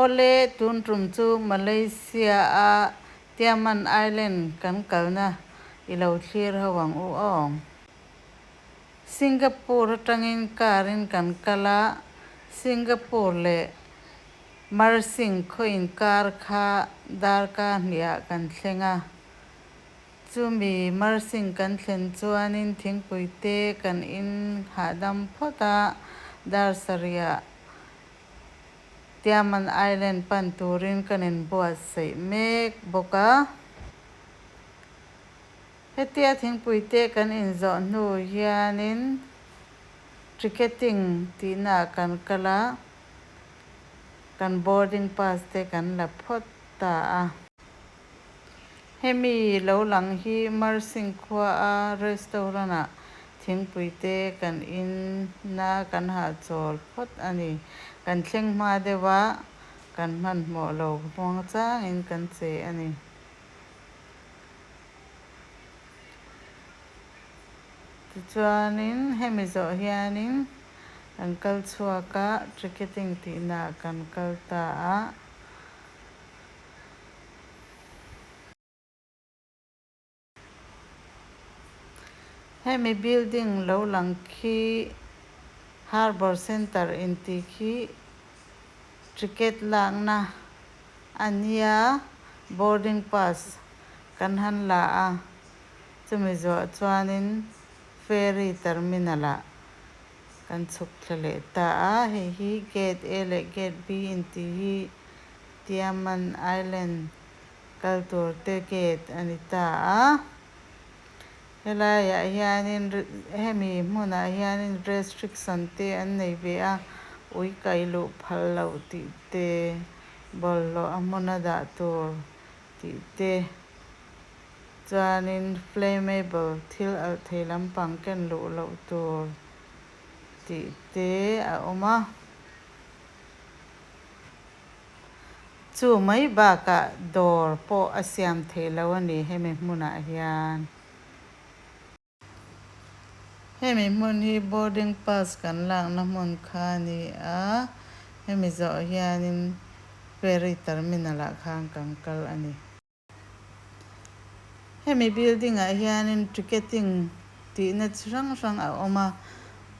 ole tun trum chu Malaysia a Tioman Island kan kalna ilo thlir hawang u ong Singapore tangin karin kan kala Singapore le marsing khoin kar kha dar ka hnia kan thlenga chumi marsing kan thlen chuanin thingpuite kan in hadam phota dar saria Tioman Island pan turin kanin buat sei mek boka hetia thingpuite kan in zo nu hianin ticketing tina kan kala kan boarding pass te kan la phot ta a hemi lo lang hi marsing khwa a restaurant a thingpuite kan in na kan ha chol phot ani kan thleng hma dewa kan man hmo lo hmang changin kan che ani chuanin hemi zo hianin kan kal chhuaka ticketing tina kan kal ta a hemi building lo lang khi Harbour Center in ti khi ticket lakna ania boarding pass kan han la a chumi zo chuanin ferry terminal a kan chuk thle ta a hi gate A le gate B in ti hi Tioman Island kaltur te gate ani ta a helaya hianin hemi hmuna hianin restriction te an nei ve a ui kailu phal lo ti te bollo amuna da tur ti te chuanin flammable thil al thei lampang ken lu lo tur ti te a oma chu mai ba ka dor po asiam thei lo ani hemi hmuna hian hemi hmun hi boarding pass kan lakna hmun kha ni a hemi zo hianin ferry terminal a khang kan kal ani hemi building a hianin ticketing tihna chi hrang hrang a awma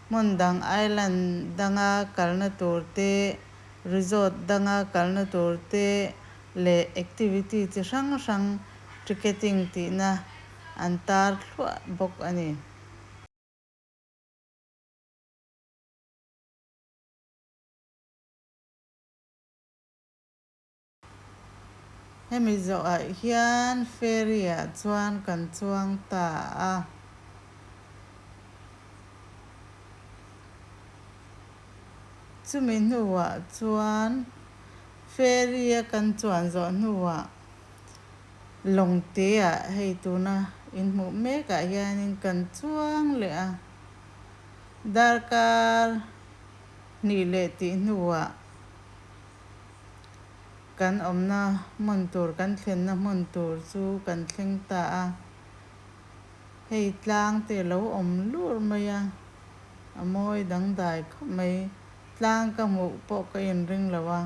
hmun dang island danga kalna tur te resort danga kalna tur te le activity chi hrang hrang ticketing tihna an tar thluah bawk ani hemi zo a hian ferry a chuan kan chuang ta a chumi hnuah chuan ferry a kan chuan zawh hnuah lawng te ah hei tuna in hmuh mek ah hianin kan chuang le a darkar hnih leh tih hnuah kan awmna hmun tur kan thlenna hmun tur chu kan thleng ta a hei tlang te lo awm lur mai a a mawi dangdai khawp mai tlang ka hmuh pawh ka in ring lo a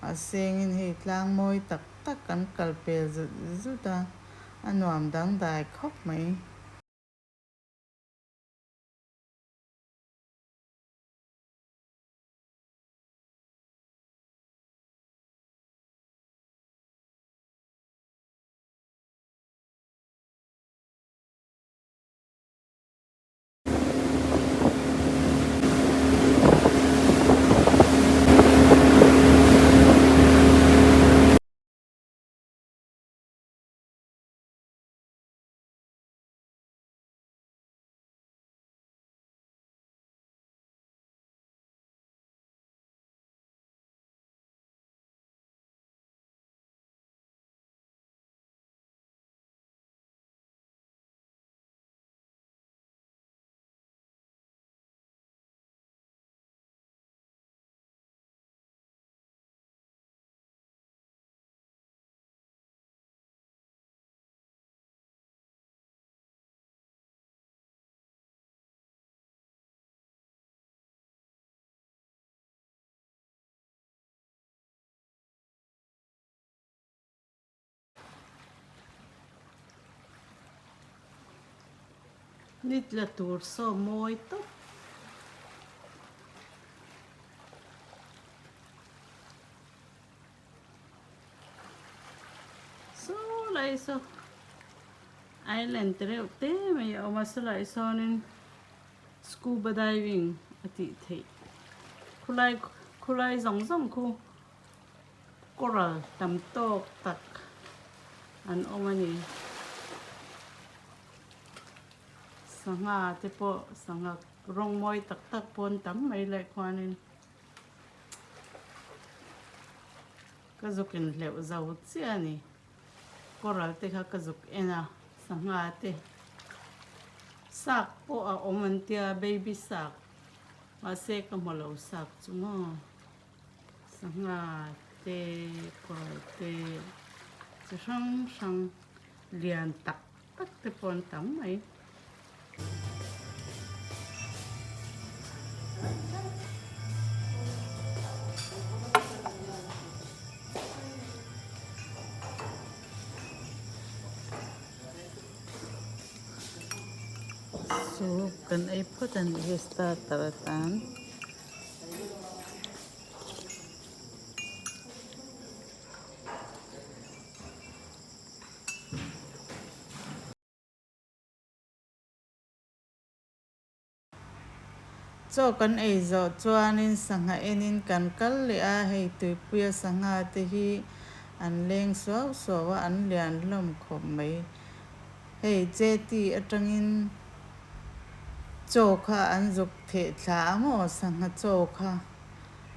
mahsengin hei tlang mawi tak tak kan kal pel zut zut a a nuam dangdai khawp mai nít là tour so môi tốt so lại so island treo te mày ở mà so lại so nên scuba diving ati thế kulai zong zong ku coral tam tok tak an omani sanga te po sanga rong moi tak tak pon tam mai lại kwanin kazukin leo zau chia ni coral te kha kazuk ena sanga te sak po a omantia baby sak ma se ka malo sak chuma sanga te coral te sang sang lian tak tak te pon tam mai so kan ai photan hesta taratan cho kan ei zo chuanin sangha enin kan kal le a hei tuipuya sangha te hi an leng so so wa an lian lom khom mai hei che ti atangin cho kha an zuk the thla mo sangha cho kha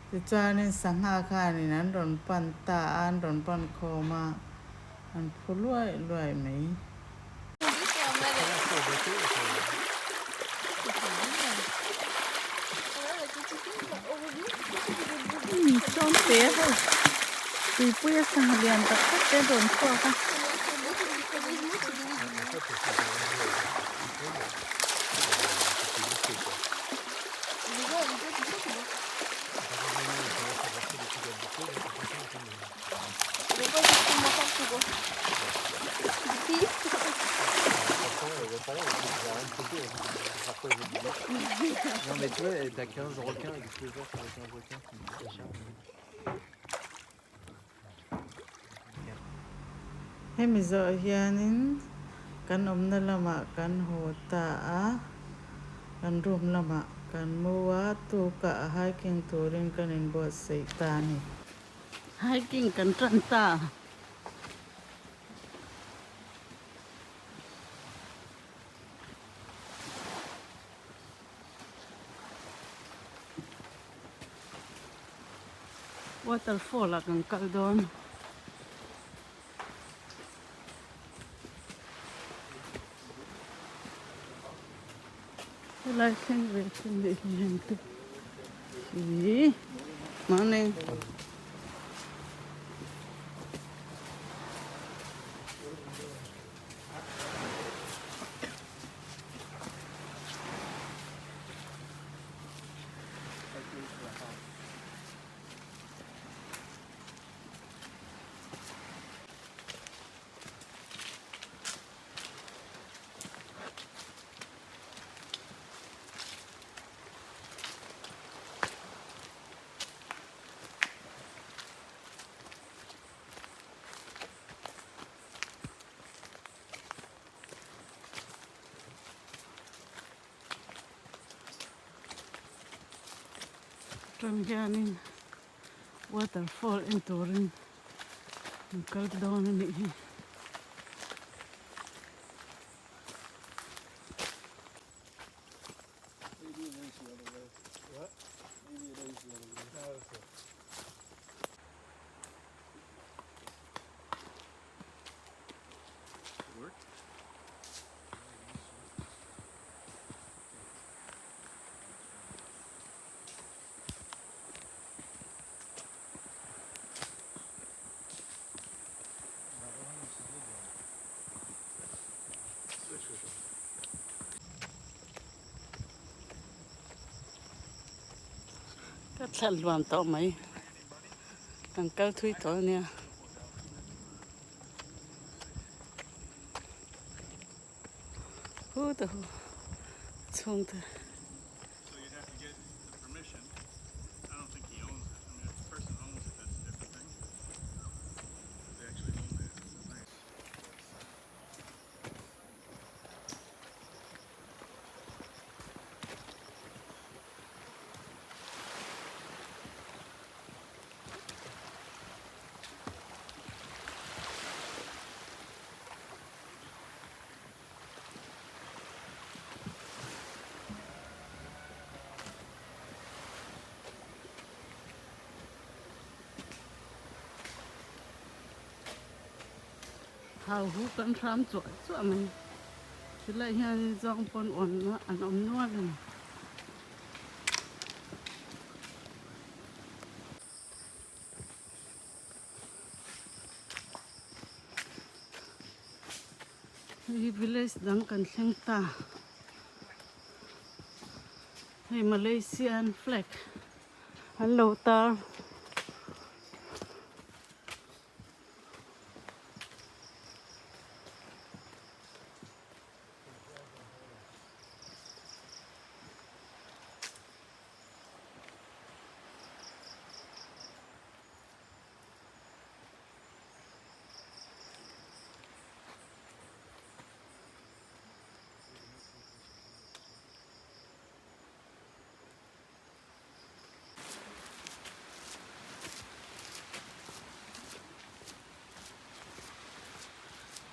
ti chuanin sangha kha ni an ron pan ta an ron pan khoma an phuloi loi mai chon te ho tuipuya sangha lian tak tak te ron kho ka Non mais tu vois, t'as 15 requins et tous les jours t'as 15 requins qui me s'acharnent. hemi zo hianin kan omna lama kan hota a kan room lama kan muwa tu ka hiking touring kan in bo seitani hiking kan tranta waterfall kan kaldon like thing de gente e mane Trangyanin waterfall in touring kaldon ni ka thalwan to mai kan kal thui to nia hu to chung the. So you'd have to get the permission. I don't think he owns it. I mean, if the person owns it, that's a different thing. If they actually own the land. Hào hú cắn khám chuột chuột mình. Chứ lại hiện dòng con ổn nó ăn ống nuốt rồi. Hey village dang kan theng ta. Hey Malaysian flag. Hello ta.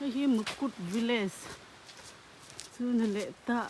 Hey một good village. Soon lệ ta.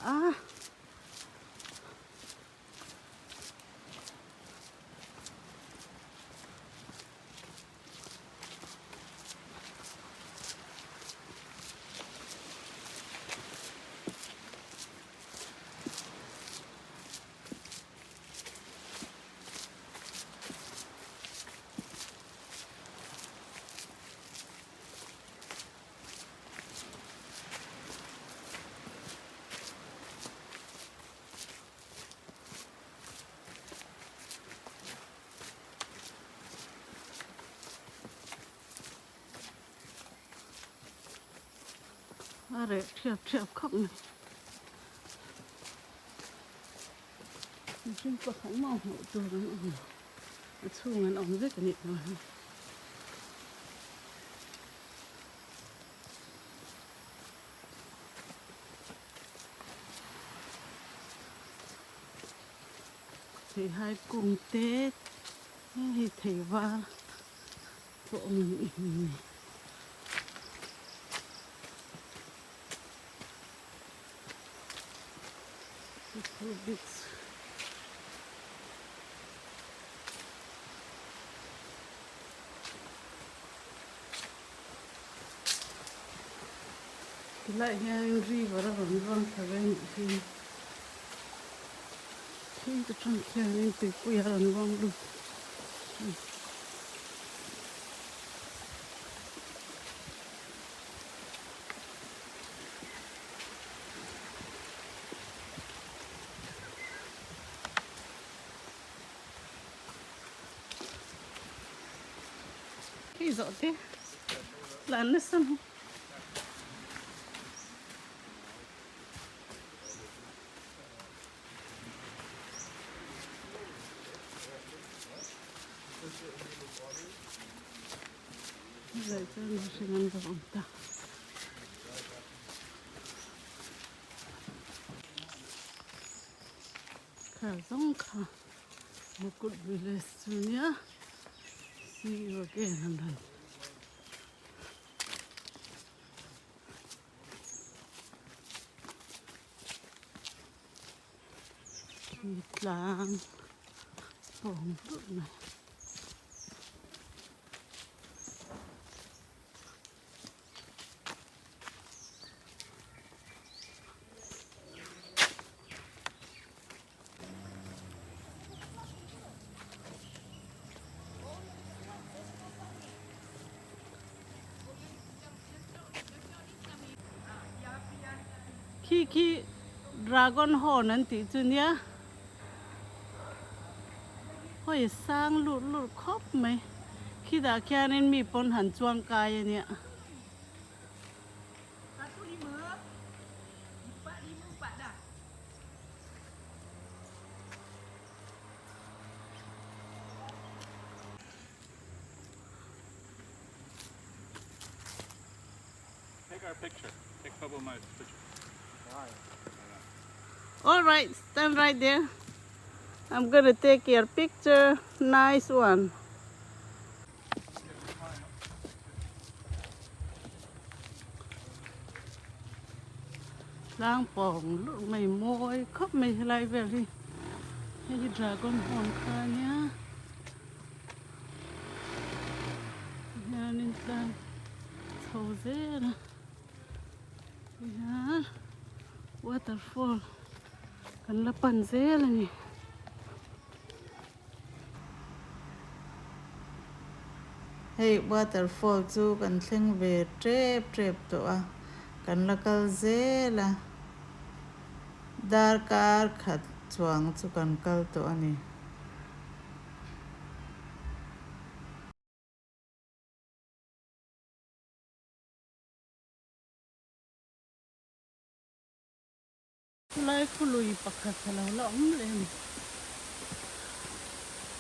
Are thiệp khóc này. Chúng có không mong hộ tôi nó nữa. Thu ngân ông rất là nịt rồi. Thì hai cùng Tết thì thầy va bộ mình lại nghe ri vào đó vẫn vang thở bên thì cái trong kia nên từ quê là vang luôn. Cái giọt thế là nó xăm. Rồi cho nó sẽ ngăn vào ông ta. Khá giống khá một good village nhá. See you again and then. Thịt làng bông bự này. Khi dragon horn nanti tu nia. Hoi sang lut khop mai. Khi đã kia nên mi pon han chuang kai nia. Take our picture. Take a couple of my picture. Why? All right, stand right there. I'm gonna take your picture. Nice one. Lang pong lúc mày môi khóc mày lại về đi. Hay dragon hồn kha nhá. Nhà nên sang sầu dễ nè. Nhà waterfall. Kan lapan dễ là nhỉ. Hey waterfall chu kan thleng ve trep to a. Kan lakal dễ là. Dar kar khat chuang chu kan kal to ani. Lai khului pakhat lo lo lên.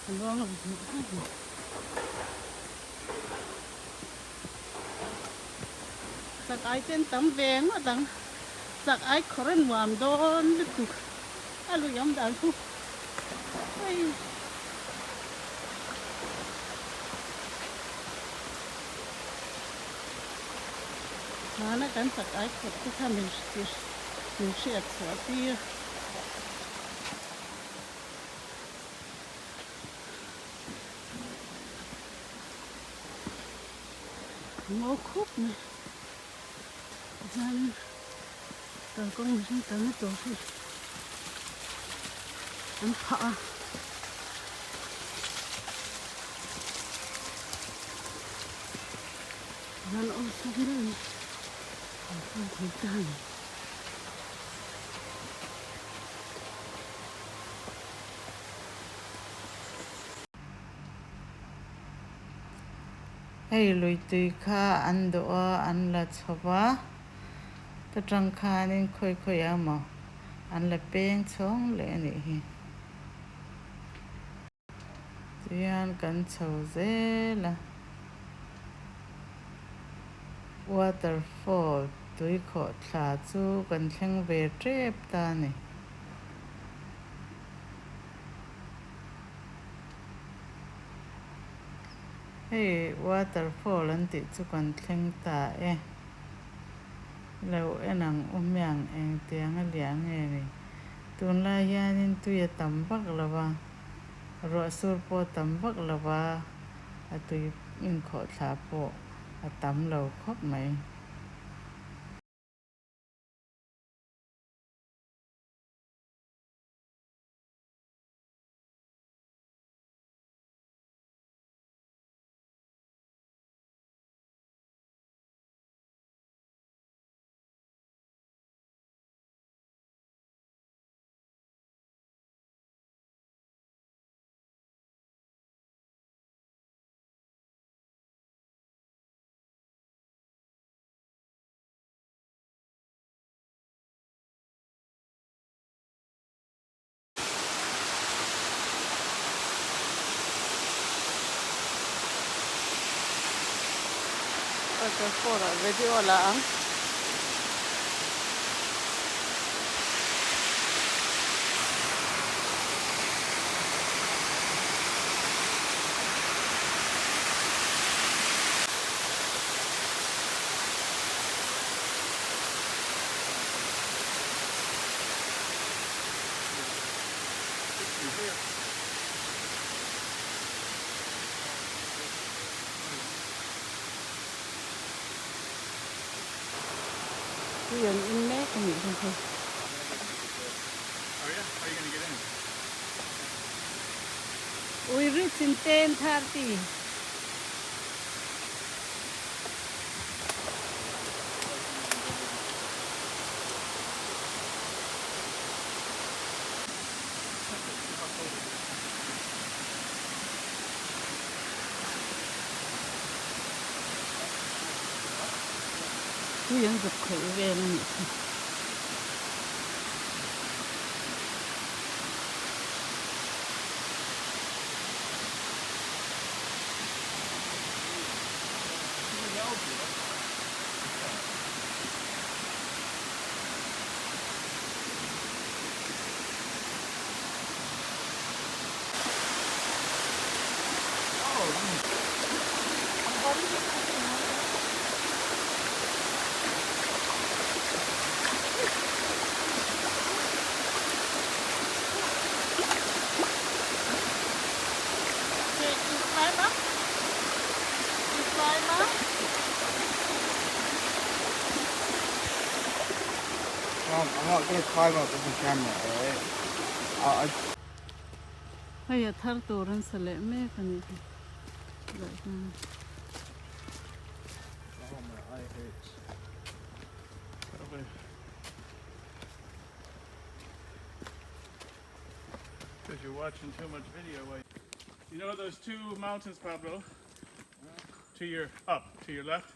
Luang lo. Sak ai ten tam veng ma dang. Sak ai koren wam don lu. Alu yam dal ku. Ai. Mana kan sak ai kot ku tham min shtir. Min shiat sa ti. Mo khup ne. Jan ta kong min ta na to si. An pha. Jan o sa ni. An pha ta ni. Hey lui tui kha an do an la chowa ta tang kha nin khoi ama an la peng chong le ni hi tian kan chho ze la waterfall tui kho thla chu kan thleng ve trep ta ni hey waterfall an ti chu kan thleng ta e lo enang umyang eng tiang a liang nge ni tun la hianin tuya tam bak lawa ro sur po tam bak lawa a tui in kho thla po a tam lo khop mai waterfall video la ang Yun, in me kami dito. Oh yeah? How are you gonna get in? We reach in 10:30. Yun, gấp khởi về là nhỉ. I'm not going to climb up with the camera, alright? Hay thar turan sale me kani. Oh, my eye hurts. Because you're watching too much video. You know those two mountains, Pablo? To your left?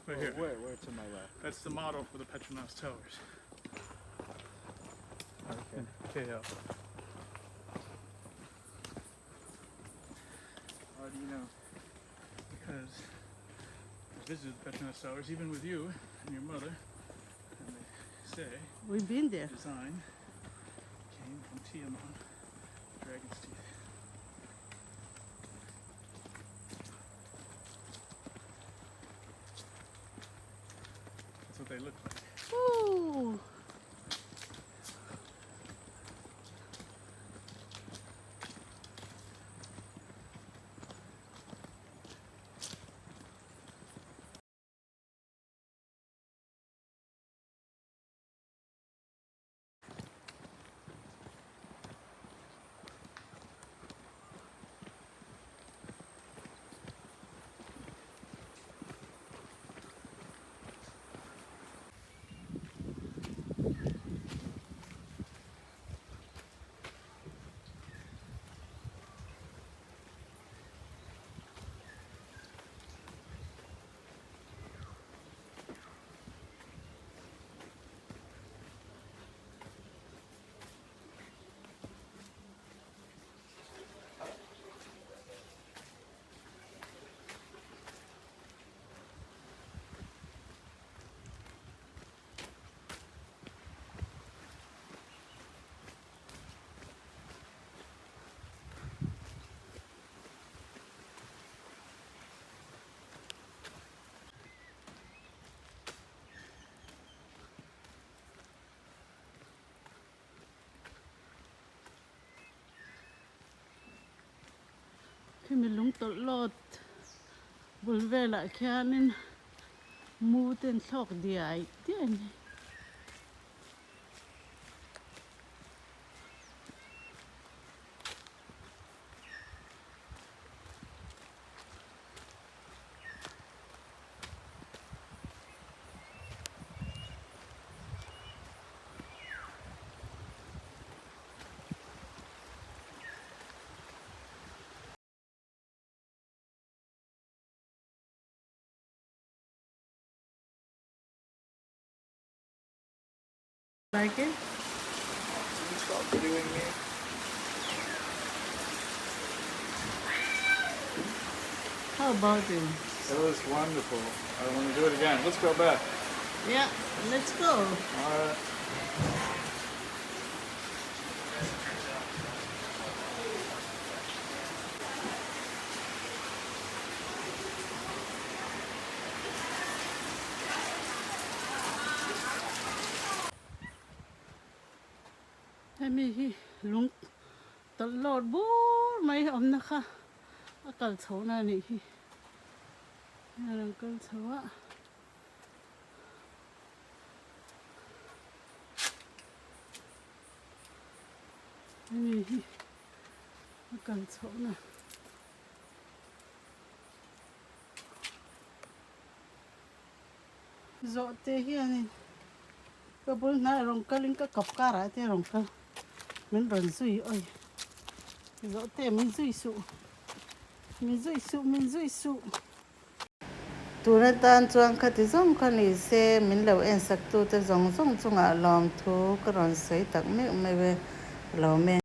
Right here. Where to my left? That's the model for the Petronas Towers. Okay. KL. How do you know? Because I visited the Petronas Towers, even with you and your mother, and they say We've been there. the design came from Tioman, dragon's teeth. That's what they look like. Ooh. Khi mình lúng tột lọt bùn về lại kia nên mu tên sọc đi ai tiền. Like it? Can you stop videoing me? How about it? That was wonderful. I want to do it again. Let's go back. Yeah, let's go. Alright. Hay mi lúng tột lọt bố mấy ông na kha. Akal chau na ni hi. Yang kal chau á. Mi hi. Akal chau na. Zo te hi ani. Ka bul na rong kalin ka kap ka ra te rong kal. Min ron zui oi. Zo te min zui su. Min zui su. Tu na tan chuang kha ti zong kha ni se min lo en sak tu te zong zong chunga lom thu ka ron sei tak me me lo me